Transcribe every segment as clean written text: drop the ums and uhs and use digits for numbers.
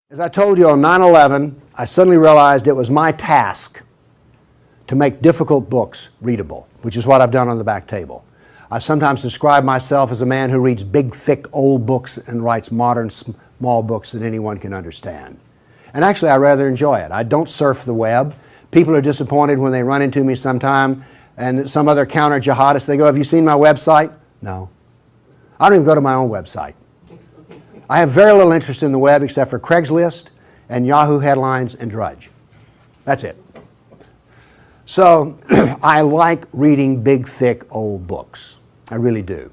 As I told you on 9/11, I suddenly realized it was my task to make difficult books readable, which is what I've done on the back table. I sometimes describe myself as a man who reads big, thick, old books and writes modern, small books that anyone can understand. And actually, I rather enjoy it. I don't surf the web. People are disappointed when they run into me sometime and some other counter-jihadist, they go, "Have you seen my website?" No. I don't even go to my own website. I have very little interest in the web except for Craigslist and Yahoo headlines and Drudge. That's it. So I like reading big, thick, old books. I really do.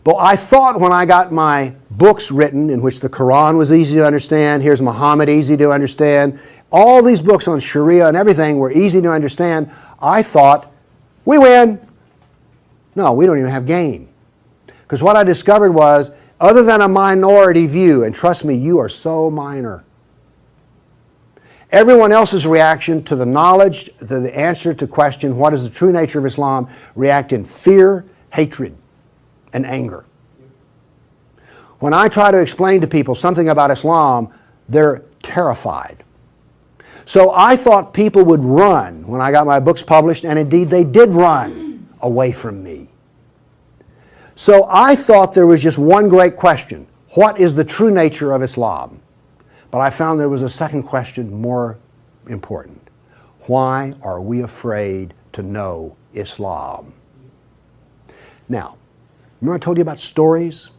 But I thought when I got my books written in which the Quran was easy to understand, here's Muhammad easy to understand, all these books on Sharia and everything were easy to understand, I thought, we win. No, we don't even have game. Because what I discovered was, other than a minority view, and trust me, you are so minor, everyone else's reaction to the knowledge, to the answer to question, what is the true nature of Islam, react in fear, hatred, and anger. When I try to explain to people something about Islam, they're terrified. So I thought people would run when I got my books published, and indeed they did run away from me. So I thought there was just one great question. What is the true nature of Islam? But I found there was a second question more important. Why are we afraid to know Islam? Now, remember I told you about stories?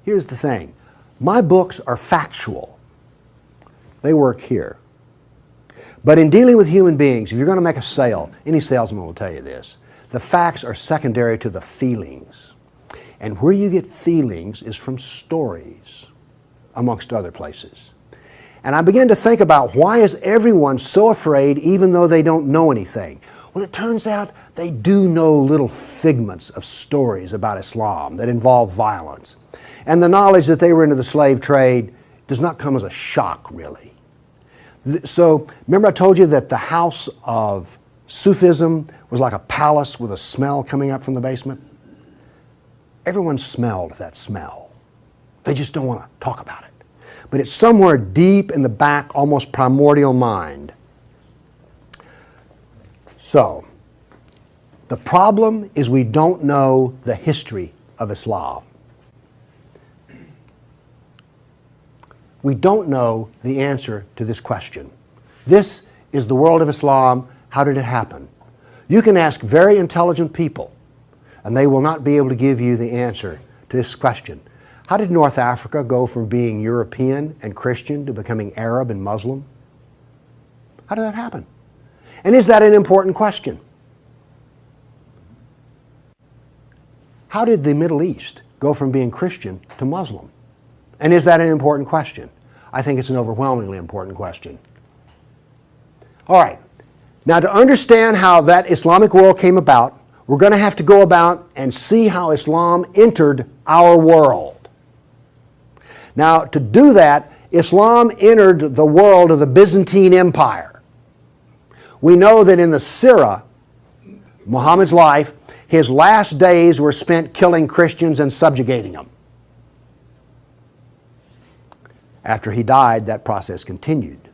Here's the thing. My books are factual. They work here. But in dealing with human beings, if you're going to make a sale, any salesman will tell you this, the facts are secondary to the feelings. And where you get feelings is from stories, amongst other places. And I began to think about, why is everyone so afraid even though they don't know anything? Well, it turns out they do know little figments of stories about Islam that involve violence. And the knowledge that they were into the slave trade does not come as a shock, really. So, remember I told you that the house of Sufism was like a palace with a smell coming up from the basement? Everyone smelled that smell. They just don't want to talk about it. But it's somewhere deep in the back, almost primordial mind. So, the problem is we don't know the history of Islam. We don't know the answer to this question. This is the world of Islam. How did it happen? You can ask very intelligent people, and they will not be able to give you the answer to this question. How did North Africa go from being European and Christian to becoming Arab and Muslim? How did that happen? And is that an important question? How did the Middle East go from being Christian to Muslim? And is that an important question? I think it's an overwhelmingly important question. All right. Now, to understand how that Islamic world came about, we're going to have to go about and see how Islam entered our world. Now, to do that, Islam entered the world of the Byzantine Empire. We know that in the Sirah, Muhammad's life, his last days were spent killing Christians and subjugating them. After he died, that process continued.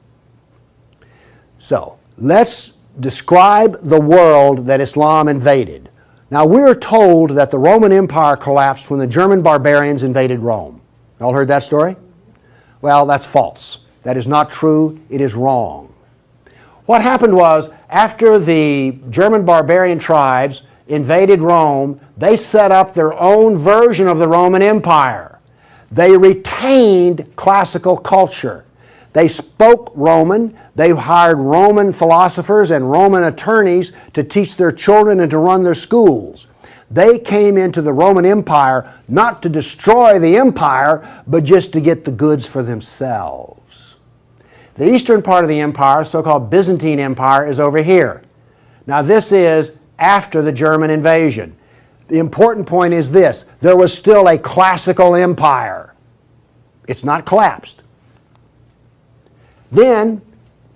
So, let's describe the world that Islam invaded. Now, we're told that the Roman Empire collapsed when the German barbarians invaded Rome. Y'all heard that story? Well, that's false. That is not true. It is wrong. What happened was, after the German barbarian tribes invaded Rome, they set up their own version of the Roman Empire. They retained classical culture. They spoke Roman. They hired Roman philosophers and Roman attorneys to teach their children and to run their schools. They came into the Roman Empire not to destroy the empire, but just to get the goods for themselves. The eastern part of the empire, so-called Byzantine Empire, is over here. Now, this is after the German invasion. The important point is this: there was still a classical empire. It's not collapsed. Then,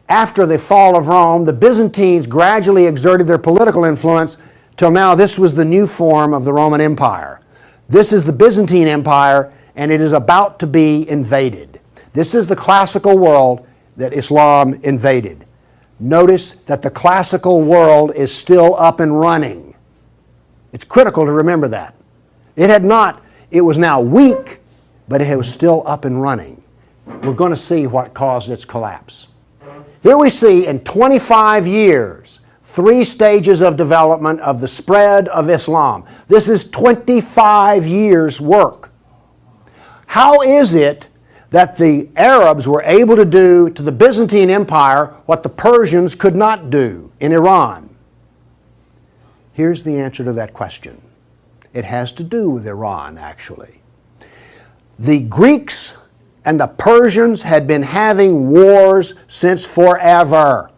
after the fall of Rome, the Byzantines gradually exerted their political influence till now this was the new form of the Roman Empire. This is the Byzantine Empire, and it is about to be invaded. This is the classical world that Islam invaded. Notice that the classical world is still up and running. It's critical to remember that. It was now weak, but it was still up and running. We're going to see what caused its collapse. Here we see in 25 years, 3 stages of development of the spread of Islam. This is 25 years' work. How is it that the Arabs were able to do to the Byzantine Empire what the Persians could not do in Iran? Here's the answer to that question. It has to do with Iran, actually. The Greeks and the Persians had been having wars since forever.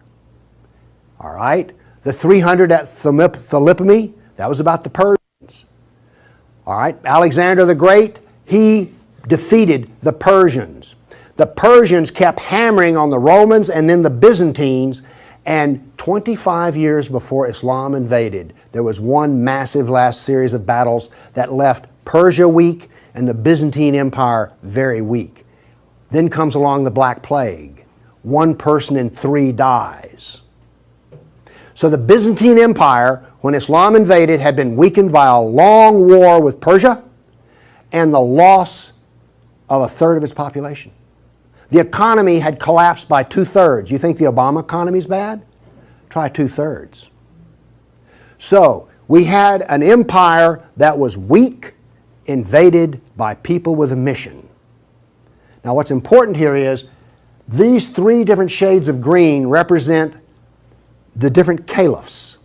All right? The 300 at Thermopylae, that was about the Persians. All right? Alexander the Great, he defeated the Persians. The Persians kept hammering on the Romans and then the Byzantines, and 25 years before Islam invaded, there was one massive last series of battles that left Persia weak and the Byzantine Empire very weak. Then comes along the Black Plague. 1 person in 3 dies. So the Byzantine Empire, when Islam invaded, had been weakened by a long war with Persia and the loss of 1/3 of its population. The economy had collapsed by 2/3. You think the Obama economy is bad? Try 2/3. So we had an empire that was weak, invaded by people with a mission. Now what's important here is these 3 different shades of green represent the different caliphs.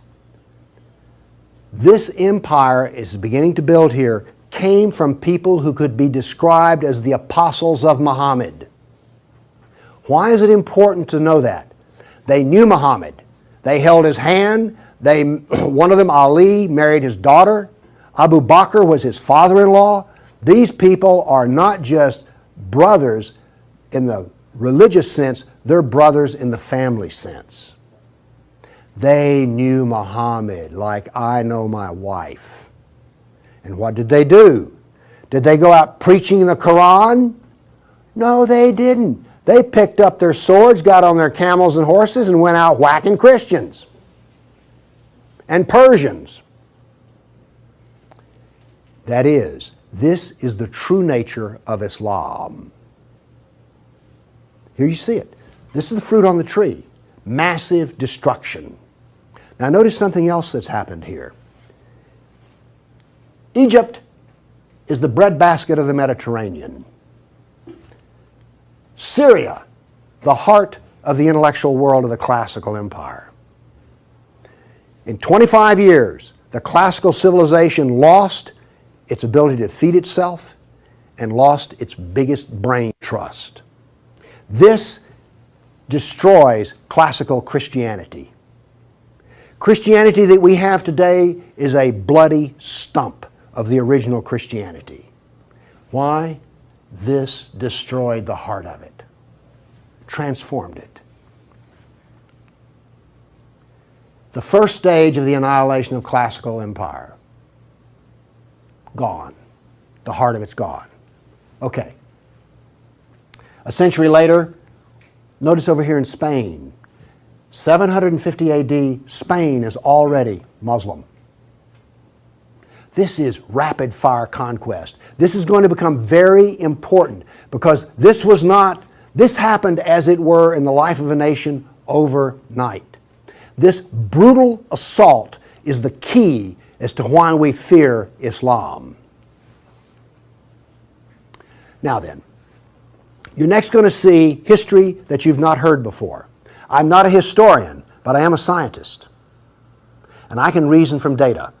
This empire is beginning to build here came from people who could be described as the apostles of Muhammad. Why is it important to know that? They knew Muhammad. They held his hand. One of them, Ali, married his daughter. Abu Bakr was his father-in-law. These people are not just brothers in the religious sense, they're brothers in the family sense. They knew Muhammad like I know my wife. And what did they do? Did they go out preaching the Quran? No, they didn't. They picked up their swords, got on their camels and horses, and went out whacking Christians and Persians. That is, this is the true nature of Islam. Here you see it. This is the fruit on the tree. Massive destruction. Now notice something else that's happened here. Egypt is the breadbasket of the Mediterranean. Syria, the heart of the intellectual world of the classical empire. In 25 years, the classical civilization lost its ability to feed itself and lost its biggest brain trust. This destroys classical Christianity. Christianity that we have today is a bloody stump of the original Christianity. Why? This destroyed the heart of it, transformed it. The first stage of the annihilation of classical empire, gone. The heart of it's gone. Okay. A century later, notice over here in Spain, 750 AD, Spain is already Muslim. This is rapid fire conquest. This is going to become very important because this happened as it were in the life of a nation overnight. This brutal assault is the key as to why we fear Islam. Now then, you're next going to see history that you've not heard before. I'm not a historian, but I am a scientist. And I can reason from data.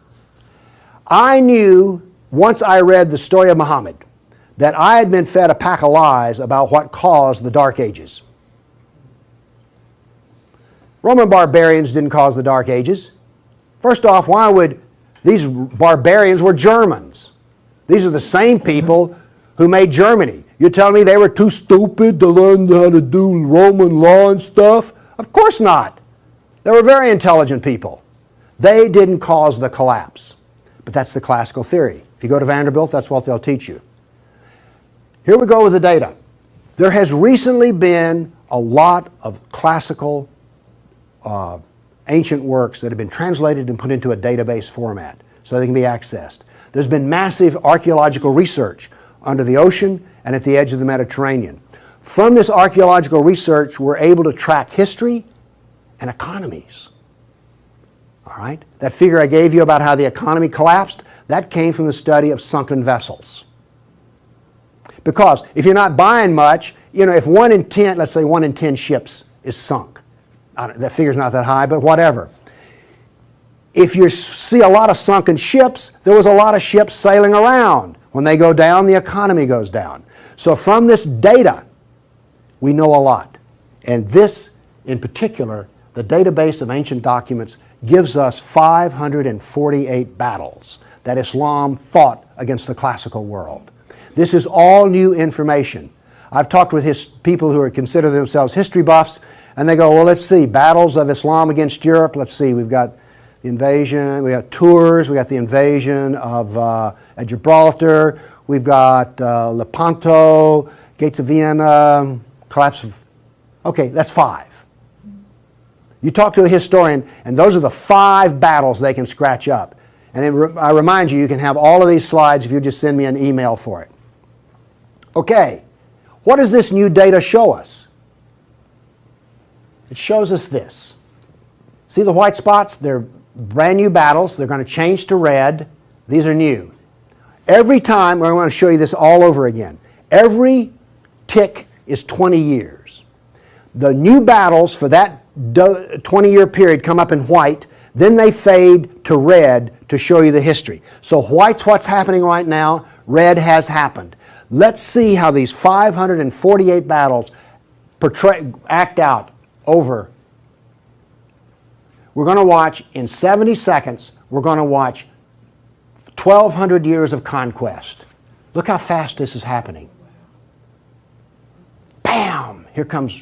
I knew, once I read the story of Muhammad, that I had been fed a pack of lies about what caused the Dark Ages. Roman barbarians didn't cause the Dark Ages. First off, why would these barbarians were Germans? These are the same people who made Germany. You're telling me they were too stupid to learn how to do Roman law and stuff? Of course not. They were very intelligent people. They didn't cause the collapse. But that's the classical theory. If you go to Vanderbilt, that's what they'll teach you. Here we go with the data. There has recently been a lot of classical ancient works that have been translated and put into a database format so they can be accessed. There's been massive archaeological research under the ocean and at the edge of the Mediterranean. From this archaeological research, we're able to track history and economies. All right? That figure I gave you about how the economy collapsed, that came from the study of sunken vessels. Because if you're not buying much, you know, if 1 in 10, let's say 1 in 10 ships is sunk, that figure's not that high, but whatever. If you see a lot of sunken ships, there was a lot of ships sailing around. When they go down, the economy goes down. So from this data, we know a lot. And this, in particular, the database of ancient documents, gives us 548 battles that Islam fought against the classical world. This is all new information. I've talked with people who consider themselves history buffs, and they go, well, let's see, battles of Islam against Europe. Let's see, we've got the invasion, we got Tours, we got the invasion of at Gibraltar, we've got Lepanto, Gates of Vienna, collapse of... Okay, that's 5. You talk to a historian, and those are the 5 battles they can scratch up. And I remind you, you can have all of these slides if you just send me an email for it. Okay, what does this new data show us? It shows us this. See the white spots? They're brand new battles. They're going to change to red. These are new. Every time, I want to show you this all over again. Every tick is 20 years. The new battles for that 20-year period come up in white, then they fade to red to show you the history. So white's what's happening right now, red has happened. Let's see how these 548 battles act out over. We're going to watch, in 70 seconds, we're going to watch 1,200 years of conquest. Look how fast this is happening. Bam! Here comes...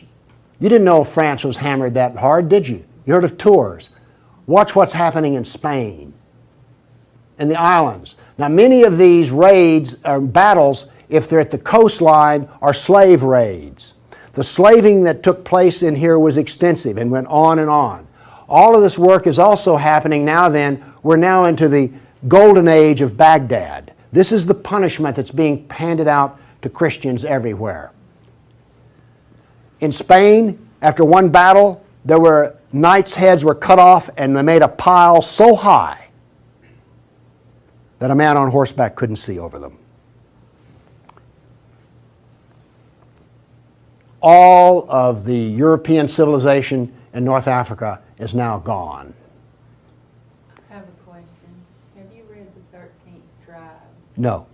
You didn't know France was hammered that hard, did you? You heard of Tours. Watch what's happening in Spain and the islands. Now, many of these raids or battles, if they're at the coastline, are slave raids. The slaving that took place in here was extensive and went on and on. All of this work is also happening now then. We're now into the golden age of Baghdad. This is the punishment that's being handed out to Christians everywhere. In Spain, after one battle, there were knights' heads were cut off and they made a pile so high that a man on horseback couldn't see over them. All of the European civilization in North Africa is now gone. I have a question. Have you read the 13th tribe? No.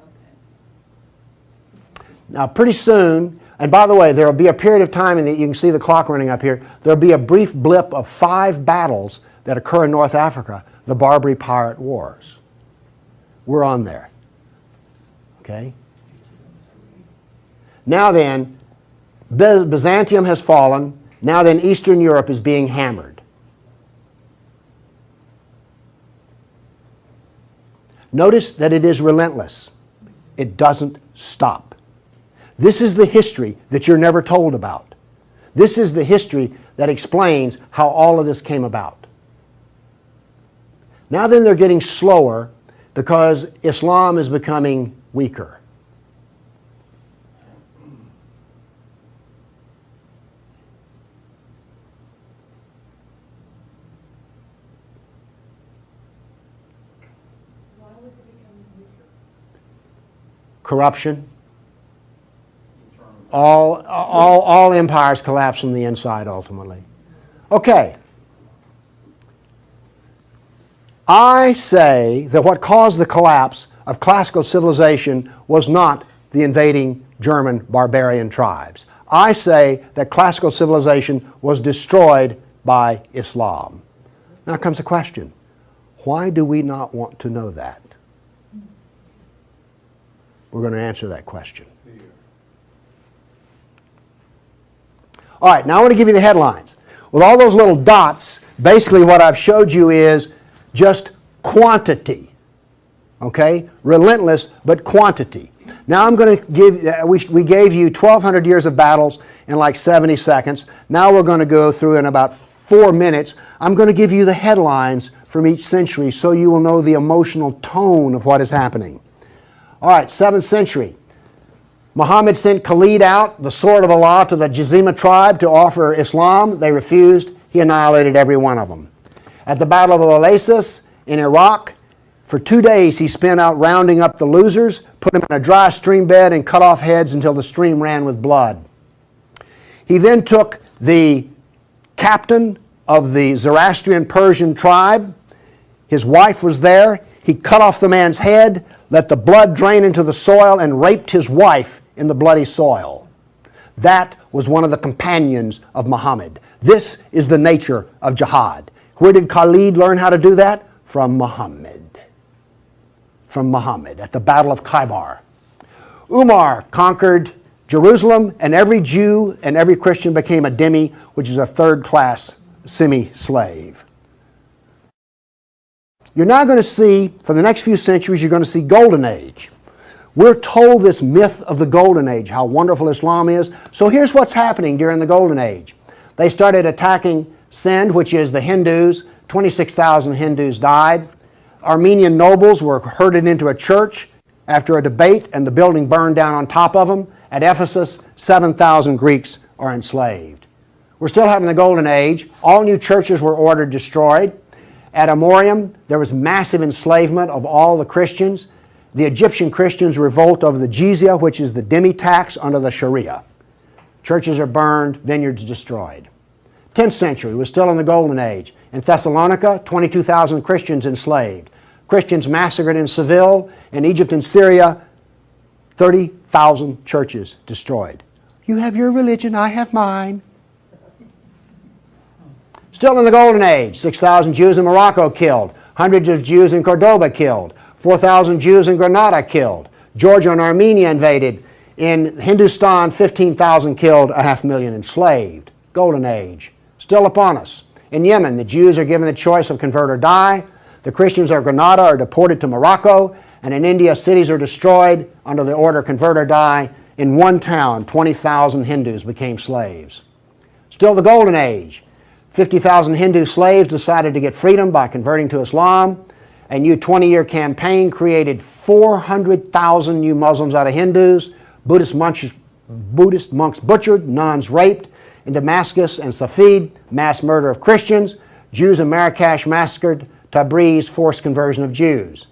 Okay. Now, pretty soon, and by the way, there will be a period of time, and you can see the clock running up here, there will be a brief blip of 5 battles that occur in North Africa, the Barbary Pirate Wars. We're on there. Okay? Now then, Byzantium has fallen. Now then, Eastern Europe is being hammered. Notice that it is relentless. It doesn't stop. This is the history that you're never told about. This is the history that explains how all of this came about. Now then, they're getting slower because Islam is becoming weaker. Corruption. All empires collapse from the inside ultimately. Okay. I say that what caused the collapse of classical civilization was not the invading German barbarian tribes. I say that classical civilization was destroyed by Islam. Now comes the question, why do we not want to know that? We're going to answer that question. All right, now I want to give you the headlines. With all those little dots, basically what I've showed you is just quantity. Okay? Relentless, but quantity. Now I'm going to give, we gave you 1,200 years of battles in like 70 seconds. Now we're going to go through in about 4 minutes. I'm going to give you the headlines from each century so you will know the emotional tone of what is happening. All right, 7th century. Muhammad sent Khalid out, the sword of Allah, to the Jazima tribe to offer Islam. They refused. He annihilated every one of them. At the Battle of Oasis in Iraq, for 2 days he spent out rounding up the losers, put them in a dry stream bed, and cut off heads until the stream ran with blood. He then took the captain of the Zoroastrian Persian tribe. His wife was there. He cut off the man's head, let the blood drain into the soil, and raped his wife in the bloody soil. That was one of the companions of Muhammad. This is the nature of jihad. Where did Khalid learn how to do that? From Muhammad. From Muhammad at the Battle of Khaybar. Umar conquered Jerusalem, and every Jew and every Christian became a dhimmi, which is a third-class semi-slave. You're now going to see, for the next few centuries, you're going to see Golden Age. We're told this myth of the Golden Age, how wonderful Islam is. So here's what's happening during the Golden Age. They started attacking Sind, which is the Hindus. 26,000 Hindus died. Armenian nobles were herded into a church after a debate, and the building burned down on top of them. At Ephesus, 7,000 Greeks are enslaved. We're still having the Golden Age. All new churches were ordered destroyed. At Amorium, there was massive enslavement of all the Christians. The Egyptian Christians revolt over the jizya, which is the dhimmi tax under the Sharia. Churches are burned, vineyards destroyed. 10th century was still in the Golden Age. In Thessalonica, 22,000 Christians enslaved. Christians massacred in Seville. In Egypt and Syria, 30,000 churches destroyed. You have your religion, I have mine. Still in the Golden Age, 6,000 Jews in Morocco killed. Hundreds of Jews in Cordoba killed. 4,000 Jews in Granada killed. Georgia and Armenia invaded. In Hindustan, 15,000 killed, 500,000 enslaved. Golden Age. Still upon us. In Yemen, the Jews are given the choice of convert or die. The Christians of Granada are deported to Morocco. And in India, cities are destroyed under the order convert or die. In one town, 20,000 Hindus became slaves. Still the Golden Age. 50,000 Hindu slaves decided to get freedom by converting to Islam. A new 20-year campaign created 400,000 new Muslims out of Hindus. Buddhist monks butchered, nuns raped. In Damascus and Safed, mass murder of Christians. Jews in Marrakesh massacred. Tabriz, forced conversion of Jews.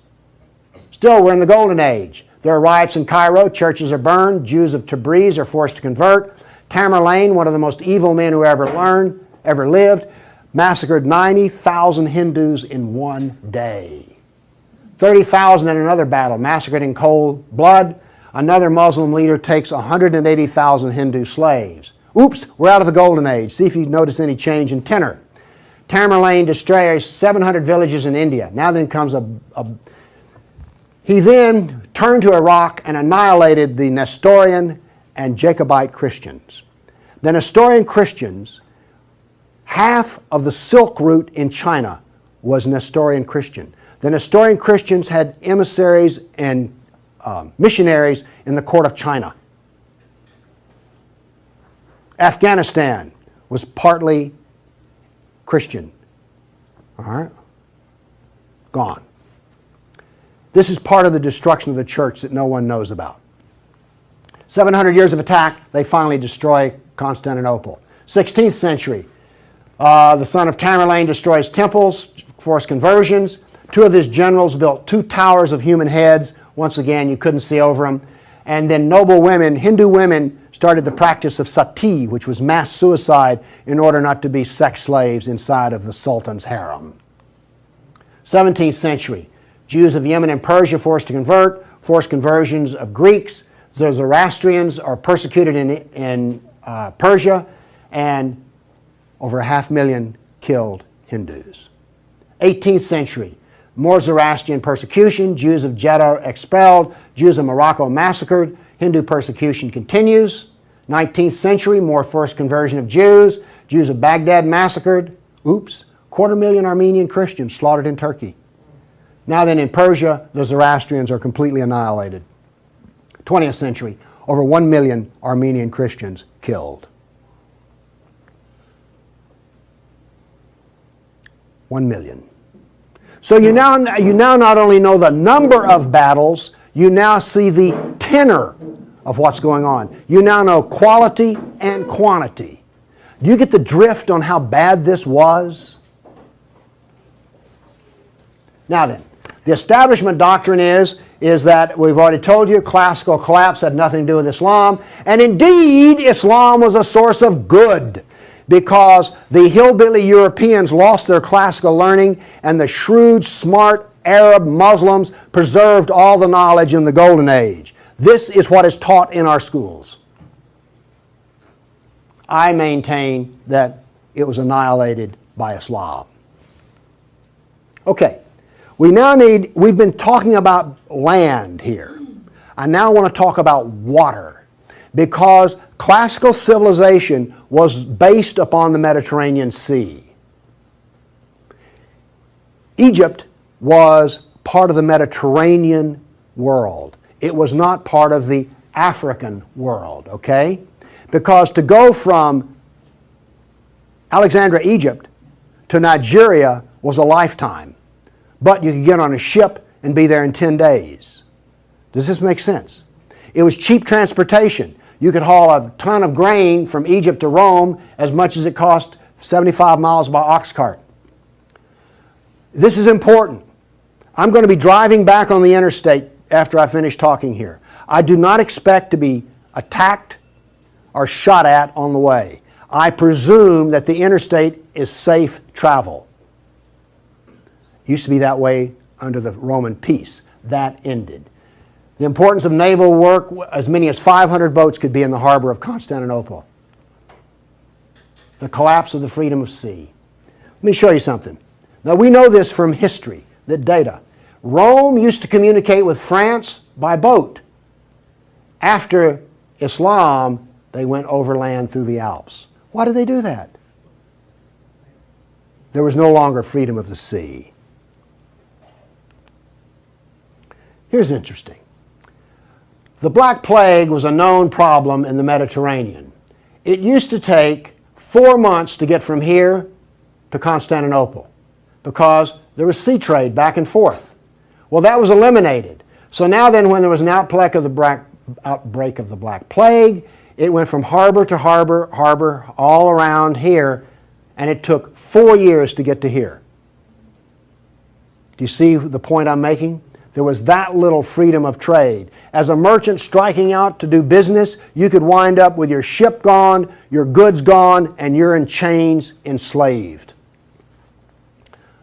Still, we're in the Golden Age. There are riots in Cairo. Churches are burned. Jews of Tabriz are forced to convert. Tamerlane, one of the most evil men who ever lived, massacred 90,000 Hindus in one day. 30,000 in another battle, massacred in cold blood. Another Muslim leader takes 180,000 Hindu slaves. Oops, we're out of the Golden Age. See if you notice any change in tenor. Tamerlane destroys 700 villages in India. Now then comes He then turned to Iraq and annihilated the Nestorian and Jacobite Christians. The Nestorian Christians, half of the Silk Route in China was Nestorian Christian. The Nestorian Christians had emissaries and missionaries in the court of China. Afghanistan was partly Christian. All right? Gone. This is part of the destruction of the church that no one knows about. 700 years of attack, they finally destroy Constantinople. 16th century, the son of Tamerlane destroys temples, forced conversions. Two of his generals built 2 towers of human heads. Once again, you couldn't see over them. And then noble women, Hindu women, started the practice of sati, which was mass suicide in order not to be sex slaves inside of the Sultan's harem. 17th century, Jews of Yemen and Persia forced to convert, forced conversions of Greeks. The Zoroastrians are persecuted in Persia, and over 500,000 killed Hindus. 18th century, more Zoroastrian persecution, Jews of Jeddah expelled, Jews of Morocco massacred, Hindu persecution continues. 19th century, more forced conversion of Jews, Jews of Baghdad massacred. Oops, 250,000 Armenian Christians slaughtered in Turkey. Now then in Persia, the Zoroastrians are completely annihilated. 20th century, over 1 million Armenian Christians killed. 1 million. So you now not only know the number of battles, you now see the tenor of what's going on. You now know quality and quantity. Do you get the drift on how bad this was? Now then, the establishment doctrine is that we've already told you classical collapse had nothing to do with Islam, and indeed Islam was a source of good, because the hillbilly Europeans lost their classical learning and the shrewd, smart Arab Muslims preserved all the knowledge in the Golden Age. This is what is taught in our schools. I maintain that it was annihilated by Islam. Okay, we've been talking about land here. I now want to talk about water, because classical civilization was based upon the Mediterranean Sea. Egypt was part of the Mediterranean world. It was not part of the African world, okay? Because to go from Alexandria, Egypt to Nigeria was a lifetime. But you could get on a ship and be there in 10 days. Does this make sense? It was cheap transportation. You could haul a ton of grain from Egypt to Rome as much as it cost 75 miles by ox cart. This is important. I'm going to be driving back on the interstate after I finish talking here. I do not expect to be attacked or shot at on the way. I presume that the interstate is safe travel. It used to be that way under the Roman peace. That ended. The importance of naval work, as many as 500 boats could be in the harbor of Constantinople. The collapse of the freedom of sea. Let me show you something. Now we know this from history, the data. Rome used to communicate with France by boat. After Islam, they went overland through the Alps. Why did they do that? There was no longer freedom of the sea. Here's interesting. The Black Plague was a known problem in the Mediterranean. It used to take 4 months to get from here to Constantinople because there was sea trade back and forth. Well, that was eliminated. So now then, when there was an outbreak of the Black Plague, it went from harbor to harbor, all around here, and it took 4 years to get to here. Do you see the point I'm making? There was that little freedom of trade. As a merchant striking out to do business, you could wind up with your ship gone, your goods gone, and you're in chains, enslaved.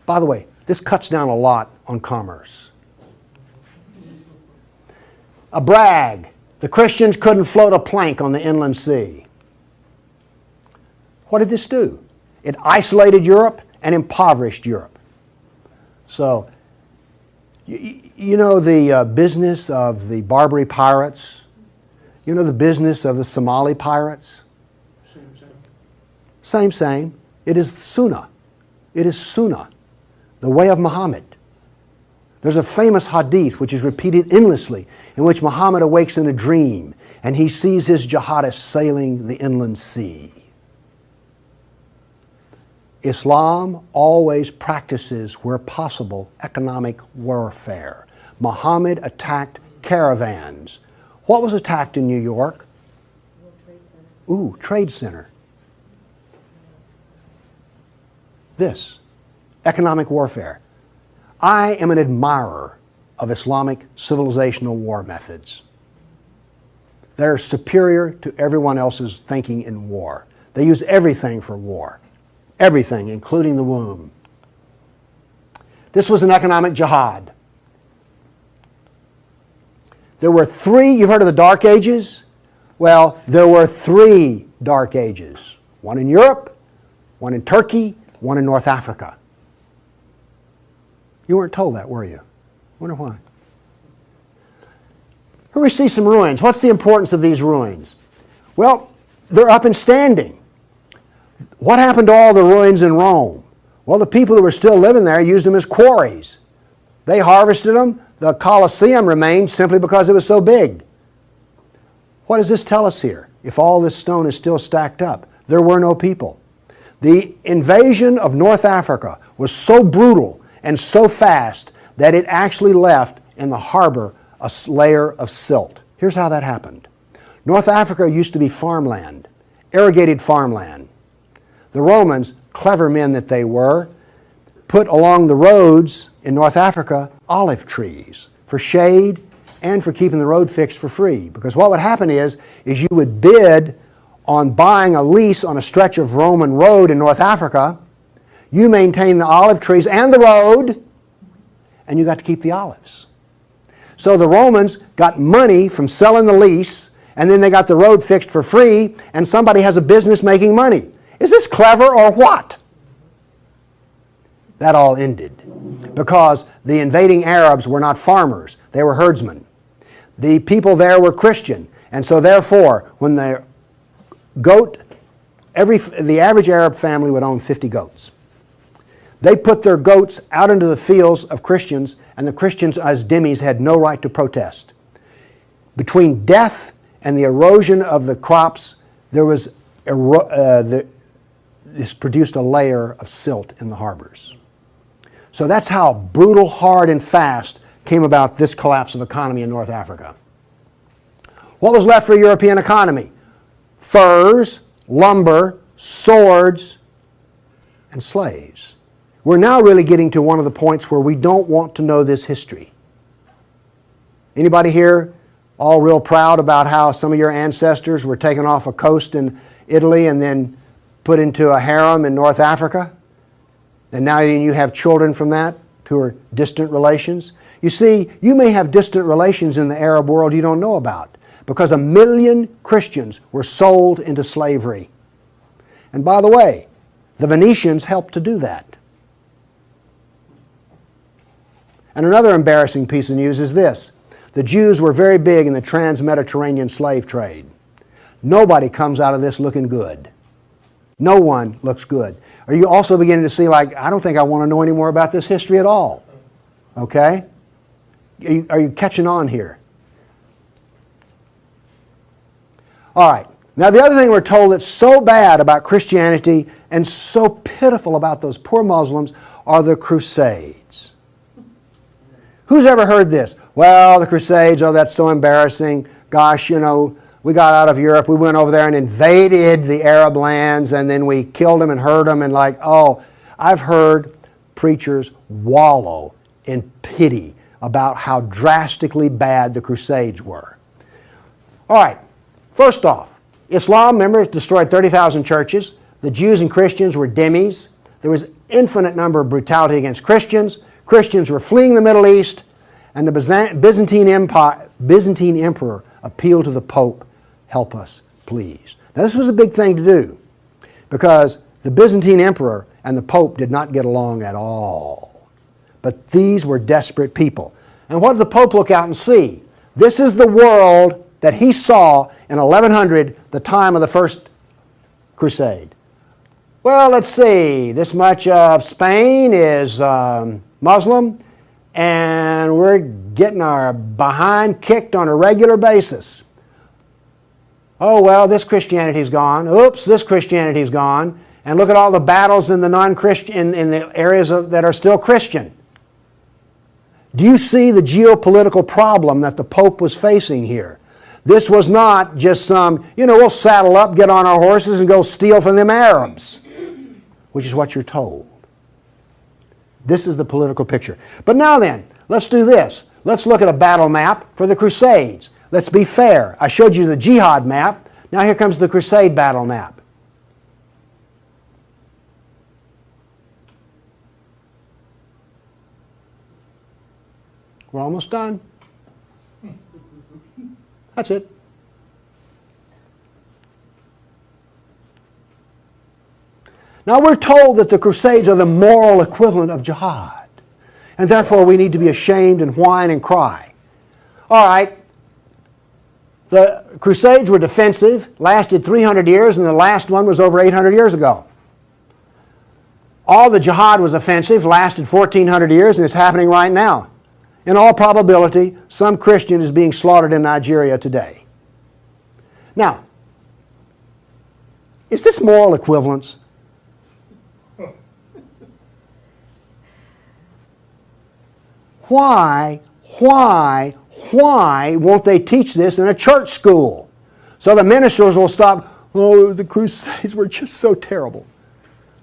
By the way, this cuts down a lot on commerce. A brag. The Christians couldn't float a plank on the inland sea. What did this do? It isolated Europe and impoverished Europe. So, you know the business of the Barbary pirates? You know the business of the Somali pirates? Same. It is Sunnah. It is Sunnah, the way of Muhammad. There's a famous hadith which is repeated endlessly, in which Muhammad awakes in a dream and he sees his jihadists sailing the inland sea. Islam always practices, where possible, economic warfare. Muhammad attacked caravans. What was attacked in New York? Ooh, Trade Center. This, economic warfare. I am an admirer of Islamic civilizational war methods. They're superior to everyone else's thinking in war. They use everything for war. Everything, including the womb. This was an economic jihad. There were three, you've heard of the Dark Ages? Well, there were 3 Dark Ages. One in Europe, one in Turkey, one in North Africa. You weren't told that, were you? Wonder why. Here we see some ruins. What's the importance of these ruins? Well, they're up and standing. What happened to all the ruins in Rome? Well, the people who were still living there used them as quarries. They harvested them. The Colosseum remained simply because it was so big. What does this tell us here? If all this stone is still stacked up, there were no people. The invasion of North Africa was so brutal and so fast that it actually left in the harbor a layer of silt. Here's how that happened. North Africa used to be farmland, irrigated farmland. The Romans, clever men that they were, put along the roads in North Africa olive trees for shade and for keeping the road fixed for free. Because what would happen is you would bid on buying a lease on a stretch of Roman road in North Africa. You maintain the olive trees and the road, and you got to keep the olives. So the Romans got money from selling the lease, and then they got the road fixed for free, and somebody has a business making money. Is this clever or what? That all ended because the invading Arabs were not farmers, they were herdsmen. The people there were Christian, and so therefore, when the average Arab family would own 50 goats. They put their goats out into the fields of Christians, and the Christians as dhimmis had no right to protest. Between death and the erosion of the crops, there was this produced a layer of silt in the harbors. So that's how brutal, hard, and fast came about this collapse of economy in North Africa. What was left for a European economy? Furs, lumber, swords, and slaves. We're now really getting to one of the points where we don't want to know this history. Anybody here all real proud about how some of your ancestors were taken off a coast in Italy and then put into a harem in North Africa? And now you have children from that who are distant relations? You see, you may have distant relations in the Arab world you don't know about because 1 million Christians were sold into slavery. And by the way, the Venetians helped to do that. And another embarrassing piece of news is this. The Jews were very big in the trans-Mediterranean slave trade. Nobody comes out of this looking good. No one looks good. Are you also beginning to see, like, I don't think I want to know any more about this history at all? Okay? Are you catching on here? All right. Now, the other thing we're told that's so bad about Christianity and so pitiful about those poor Muslims are the Crusades. Who's ever heard this? Well, the Crusades, oh, that's so embarrassing. Gosh, you know, we got out of Europe, we went over there and invaded the Arab lands, and then we killed them and hurt them, and like, oh, I've heard preachers wallow in pity about how drastically bad the Crusades were. All right, first off, Islam, remember, destroyed 30,000 churches. The Jews and Christians were dhimmis. There was infinite number of brutality against Christians. Christians were fleeing the Middle East, and the Byzantine emperor appealed to the Pope, help us, please. Now this was a big thing to do because the Byzantine emperor and the Pope did not get along at all. But these were desperate people. And what did the Pope look out and see? This is the world that he saw in 1100, the time of the First Crusade. Well, let's see, this much of Spain is Muslim, and we're getting our behind kicked on a regular basis. Oh, well, this Christianity's gone. Oops, this Christianity's gone. And look at all the battles in the non-Christian, in the areas that are still Christian. Do you see the geopolitical problem that the Pope was facing here? This was not just some, we'll saddle up, get on our horses, and go steal from them Arabs, which is what you're told. This is the political picture. But now then, let's do this. Let's look at a battle map for the Crusades. Let's be fair. I showed you the jihad map. Now here comes the Crusade battle map. We're almost done. That's it. Now we're told that the Crusades are the moral equivalent of jihad. And therefore we need to be ashamed and whine and cry. All right. The Crusades were defensive, lasted 300 years, and the last one was over 800 years ago. All the jihad was offensive, lasted 1,400 years, and it's happening right now. In all probability, some Christian is being slaughtered in Nigeria today. Now, is this moral equivalence? Why won't they teach this in a church school? So the ministers will stop, oh, the Crusades were just so terrible.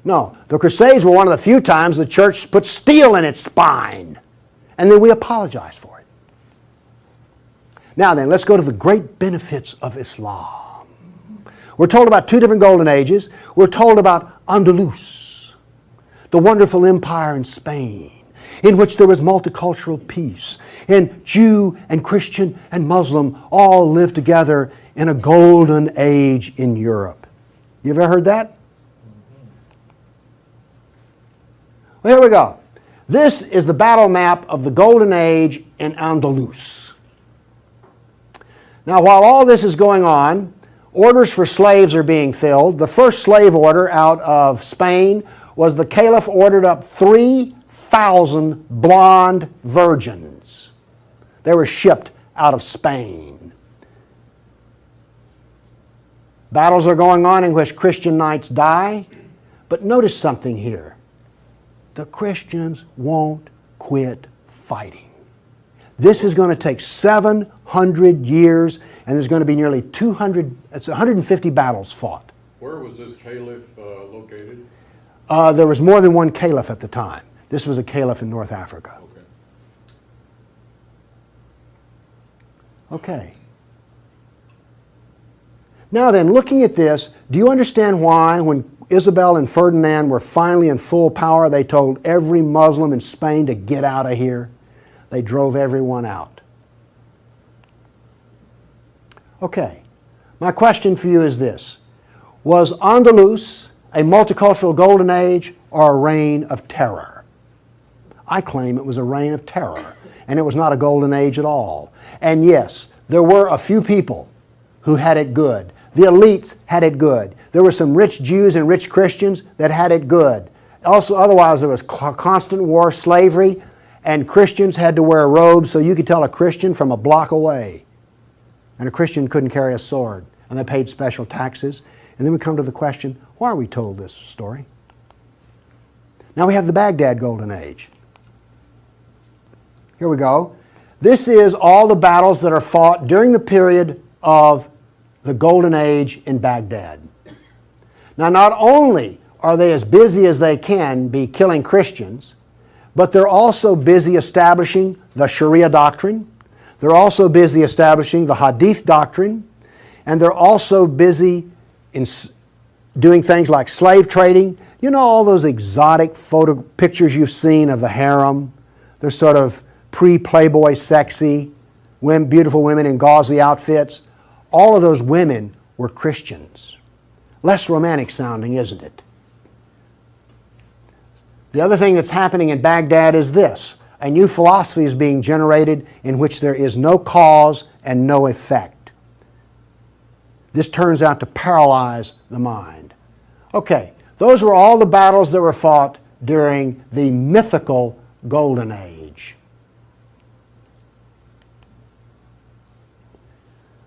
No, the Crusades were one of the few times the church put steel in its spine. And then we apologize for it. Now then, let's go to the great benefits of Islam. We're told about two different golden ages. We're told about Andalus, the wonderful empire in Spain, in which there was multicultural peace, and Jew and Christian and Muslim all lived together in a golden age in Europe. You ever heard that? Well, here we go. This is the battle map of the golden age in Andalus. Now, while all this is going on, orders for slaves are being filled. The first slave order out of Spain was the Caliph ordered up 3,000 blonde virgins. They were shipped out of Spain. Battles are going on in which Christian knights die. But notice something here. The Christians won't quit fighting. This is going to take 700 years, and there's going to be nearly 150 battles fought. Where was this caliph located? There was more than one caliph at the time. This was a caliph in North Africa. Okay. Now then, looking at this, do you understand why when Isabel and Ferdinand were finally in full power, they told every Muslim in Spain to get out of here? They drove everyone out. Okay, my question for you is this. Was Andalus a multicultural golden age or a reign of terror? I claim it was a reign of terror, and it was not a golden age at all. And yes, there were a few people who had it good. The elites had it good. There were some rich Jews and rich Christians that had it good. Also, otherwise, there was constant war, slavery, and Christians had to wear robes so you could tell a Christian from a block away. And a Christian couldn't carry a sword, and they paid special taxes. And then we come to the question, why are we told this story? Now we have the Baghdad Golden Age. Here we go. This is all the battles that are fought during the period of the Golden Age in Baghdad. Now, not only are they as busy as they can be killing Christians, but they're also busy establishing the Sharia doctrine. They're also busy establishing the Hadith doctrine. And they're also busy in doing things like slave trading. You know all those exotic photo pictures you've seen of the harem? They're sort of pre-Playboy sexy, beautiful women in gauzy outfits. All of those women were Christians. Less romantic sounding, isn't it? The other thing that's happening in Baghdad is this. A new philosophy is being generated in which there is no cause and no effect. This turns out to paralyze the mind. Okay, those were all the battles that were fought during the mythical Golden Age.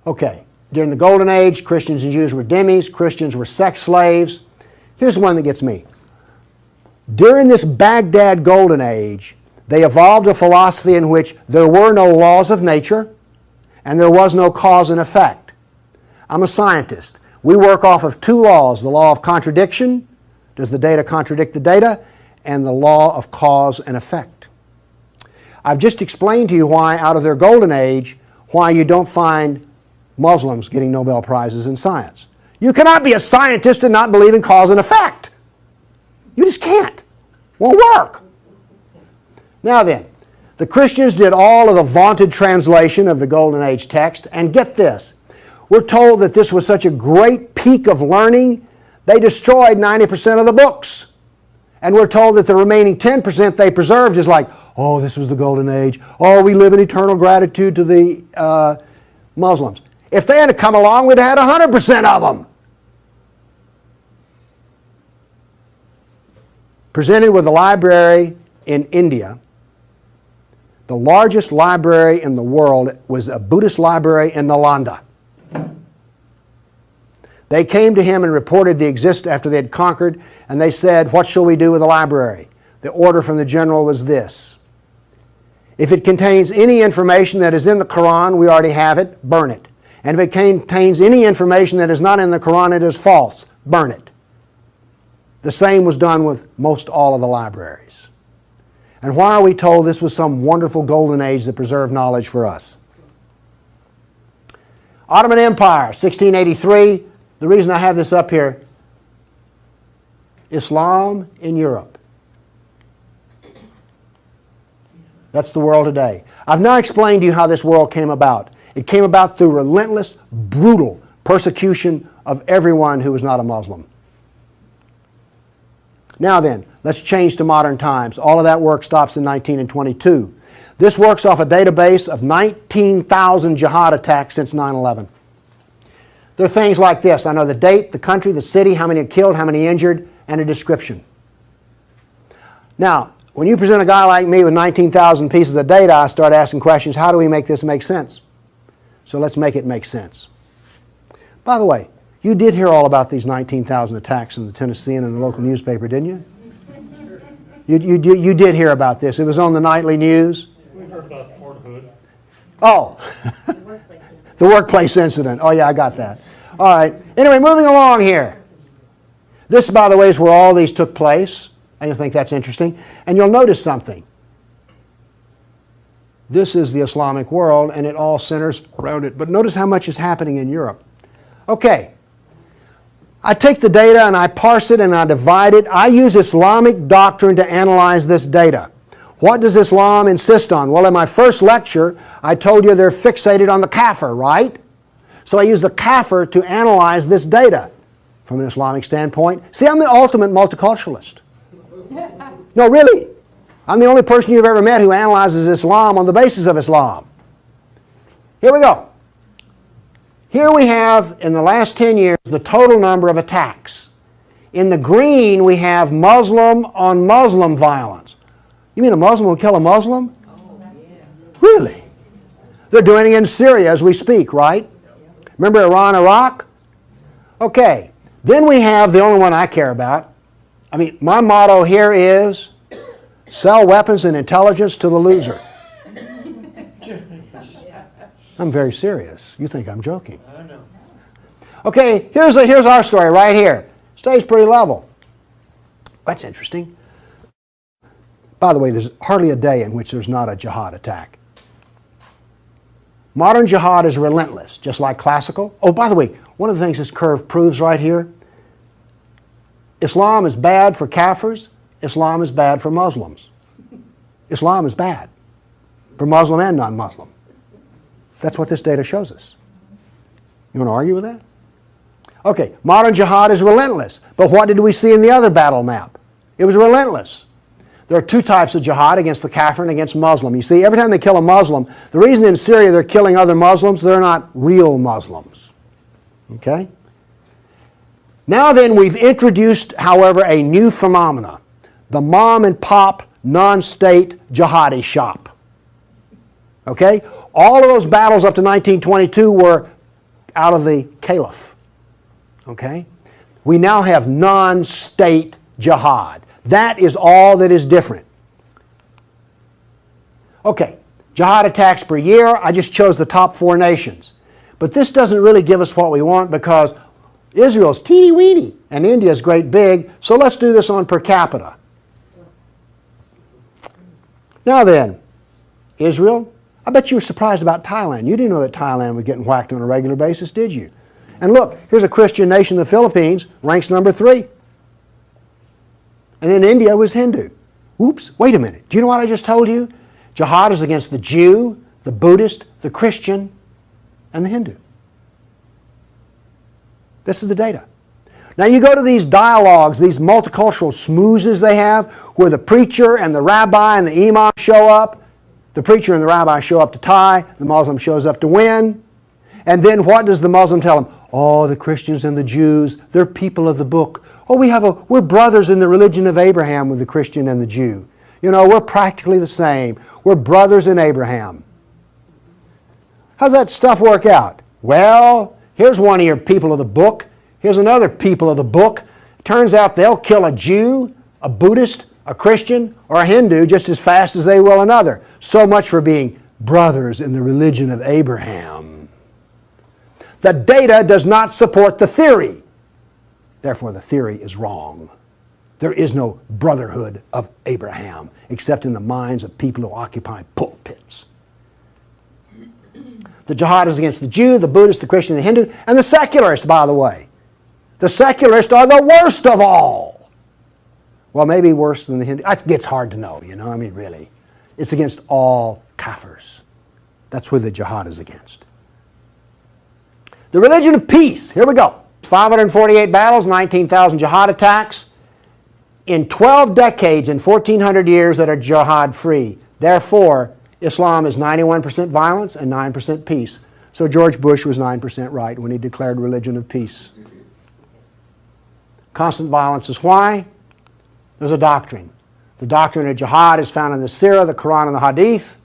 Okay, during the Golden Age, Christians and Jews were dhimmis, Christians were sex slaves. Here's one that gets me. During this Baghdad Golden Age, they evolved a philosophy in which there were no laws of nature and there was no cause and effect. I'm a scientist. We work off of two laws, the law of contradiction, does the data contradict the data, and the law of cause and effect. I've just explained to you why, out of their Golden Age, why you don't find Muslims getting Nobel Prizes in science. You cannot be a scientist and not believe in cause and effect. You just can't. Won't work. Now then, the Christians did all of the vaunted translation of the Golden Age text, and get this. We're told that this was such a great peak of learning, they destroyed 90% of the books. And we're told that the remaining 10% they preserved is like, oh, this was the Golden Age. Oh, we live in eternal gratitude to the Muslims. If they had come along, we'd have had 100% of them. Presented with a library in India, the largest library in the world was a Buddhist library in Nalanda. They came to him and reported the existence after they had conquered, and they said, "What shall we do with the library?" The order from the general was this: if it contains any information that is in the Quran, we already have it, burn it. And if it contains any information that is not in the Quran, it is false, burn it. The same was done with most all of the libraries. And why are we told this was some wonderful golden age that preserved knowledge for us? Ottoman Empire, 1683. The reason I have this up here, Islam in Europe. That's the world today. I've now explained to you how this world came about. It came about through relentless, brutal persecution of everyone who was not a Muslim. Now then, let's change to modern times. All of that work stops in 1922. This works off a database of 19,000 jihad attacks since 9/11. There are things like this. I know the date, the country, the city, how many are killed, how many injured, and a description. Now, when you present a guy like me with 19,000 pieces of data, I start asking questions. How do we make this make sense? So let's make it make sense. By the way, you did hear all about these 19,000 attacks in the Tennessean and the local newspaper, didn't you? You did hear about this. It was on the nightly news. We heard about Fort Hood. Oh, the workplace incident. Oh yeah, I got that. All right. Anyway, moving along here. This, by the way, is where all these took place. I just think that's interesting. And you'll notice something. This is the Islamic world, and it all centers around it. But notice how much is happening in Europe. Okay. I take the data and I parse it and I divide it. I use Islamic doctrine to analyze this data. What does Islam insist on? Well, in my first lecture, I told you they're fixated on the kafir, right? So I use the kafir to analyze this data from an Islamic standpoint. See, I'm the ultimate multiculturalist. No, really. I'm the only person you've ever met who analyzes Islam on the basis of Islam. Here we go. Here we have, in the last 10 years, the total number of attacks. In the green, we have Muslim on Muslim violence. You mean a Muslim will kill a Muslim? Really? They're doing it in Syria as we speak, right? Remember Iran, Iraq? Okay. Then we have the only one I care about. I mean, my motto here is sell weapons and intelligence to the loser. I'm very serious. You think I'm joking. I know. Okay, here's our story right here. Stays pretty level. That's interesting. By the way, there's hardly a day in which there's not a jihad attack. Modern jihad is relentless, just like classical. Oh, by the way, one of the things this curve proves right here, Islam is bad for Kafirs, Islam is bad for Muslims. Islam is bad for Muslim and non-Muslim. That's what this data shows us. You want to argue with that? Okay, modern jihad is relentless. But what did we see in the other battle map? It was relentless. There are two types of jihad, against the kafir and against Muslim. You see, every time they kill a Muslim, the reason in Syria they're killing other Muslims, they're not real Muslims. Okay? Now then, we've introduced, however, a new phenomena. The mom and pop non-state jihadi shop. Okay? All of those battles up to 1922 were out of the caliph. Okay? We now have non-state jihad. That is all that is different. Okay, jihad attacks per year. I just chose the top 4 nations. But this doesn't really give us what we want because Israel's teeny-weeny and India's great big, so let's do this on per capita. Now then, Israel, I bet you were surprised about Thailand. You didn't know that Thailand was getting whacked on a regular basis, did you? And look, here's a Christian nation, the Philippines, ranks number 3. And then India was Hindu. Oops, wait a minute. Do you know what I just told you? Jihad is against the Jew, the Buddhist, the Christian, and the Hindu. This is the data. Now you go to these dialogues, these multicultural smoozes they have, where the preacher and the rabbi and the imam show up. The preacher and the rabbi show up to tie, the Muslim shows up to win. And then what does the Muslim tell them? Oh, the Christians and the Jews, they're people of the book. Oh, we're brothers in the religion of Abraham with the Christian and the Jew. You know, we're practically the same. We're brothers in Abraham. How's that stuff work out? Well, here's one of your people of the book. Here's another people of the book. Turns out they'll kill a Jew, a Buddhist, a Christian, or a Hindu just as fast as they will another. So much for being brothers in the religion of Abraham. The data does not support the theory. Therefore, the theory is wrong. There is no brotherhood of Abraham except in the minds of people who occupy pulpits. The jihad is against the Jew, the Buddhist, the Christian, the Hindu, and the secularists, by the way. The secularists are the worst of all. Well, maybe worse than the Hindu. It gets hard to know, you know, I mean, really. It's against all kafirs. That's who the jihad is against. The religion of peace. Here we go. 548 battles, 19,000 jihad attacks. In 12 decades and 1,400 years that are jihad-free. Therefore, Islam is 91% violence and 9% peace. So George Bush was 9% right when he declared religion of peace. Constant violence is why? There's a doctrine. The doctrine of jihad is found in the Sirah, the Quran, and the Hadith.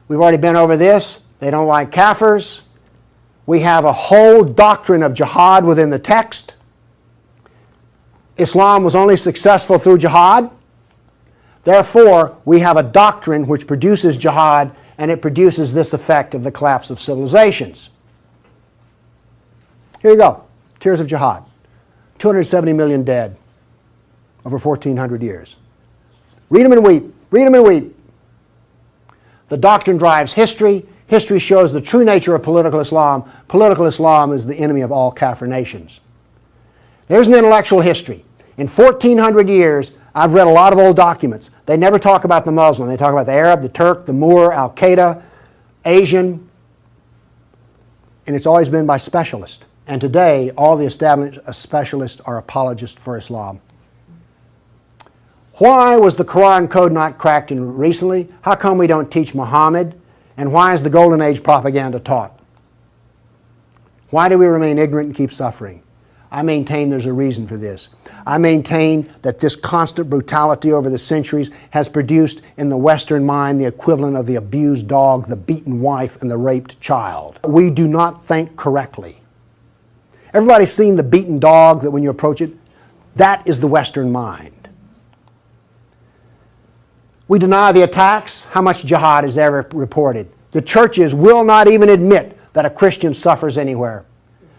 We've already been over this. They don't like kafirs. We have a whole doctrine of jihad within the text. Islam was only successful through jihad. Therefore, we have a doctrine which produces jihad, and it produces this effect of the collapse of civilizations. Here you go. Tears of jihad. 270 million dead over 1,400 years. Read them and weep. Read them and weep. The doctrine drives history. History shows the true nature of political Islam. Political Islam is the enemy of all Kafir nations. There's an intellectual history. In 1,400 years, I've read a lot of old documents. They never talk about the Muslim. They talk about the Arab, the Turk, the Moor, Al-Qaeda, Asian, and it's always been by specialists. And today, all the established specialists are apologists for Islam. Why was the Quran code not cracked in recently? How come we don't teach Muhammad? And why is the Golden Age propaganda taught? Why do we remain ignorant and keep suffering? I maintain there's a reason for this. I maintain that this constant brutality over the centuries has produced in the Western mind the equivalent of the abused dog, the beaten wife, and the raped child. We do not think correctly. Everybody's seen the beaten dog that when you approach it? That is the Western mind. We deny the attacks. How much jihad is ever reported? The churches will not even admit that a Christian suffers anywhere.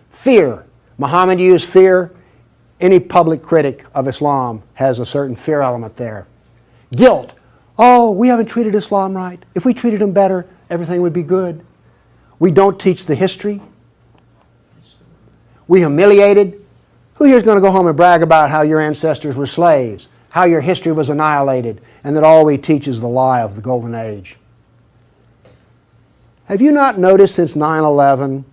Fear. Muhammad used fear. Any public critic of Islam has a certain fear element there. Guilt. Oh, we haven't treated Islam right. If we treated him better, everything would be good. We don't teach the history. We humiliated. Who here is going to go home and brag about how your ancestors were slaves, how your history was annihilated, and that all we teach is the lie of the Golden Age? Have you not noticed since 9/11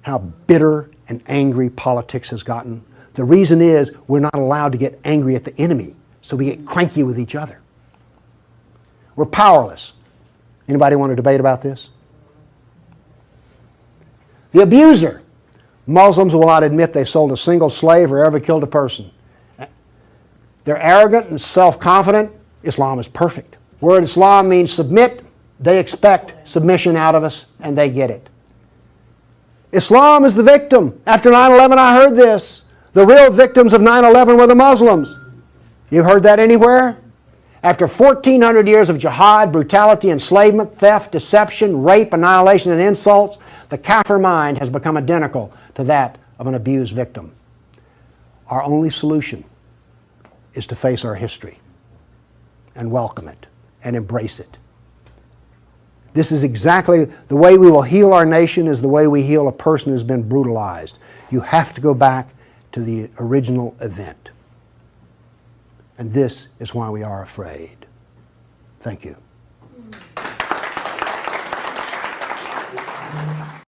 how bitter and angry politics has gotten? The reason is we're not allowed to get angry at the enemy, so we get cranky with each other. We're powerless. Anybody want to debate about this? The abuser. Muslims will not admit they sold a single slave or ever killed a person. They're arrogant and self-confident. Islam is perfect. Word Islam means submit. They expect submission out of us, and they get it. Islam is the victim. After 9/11, I heard this. The real victims of 9/11 were the Muslims. You heard that anywhere? After 1,400 years of jihad, brutality, enslavement, theft, deception, rape, annihilation, and insults, the Kafir mind has become identical to that of an abused victim. Our only solution is to face our history and welcome it and embrace it. This is exactly the way we will heal our nation, is the way we heal a person who's been brutalized. You have to go back to the original event. And this is why we are afraid. Thank you.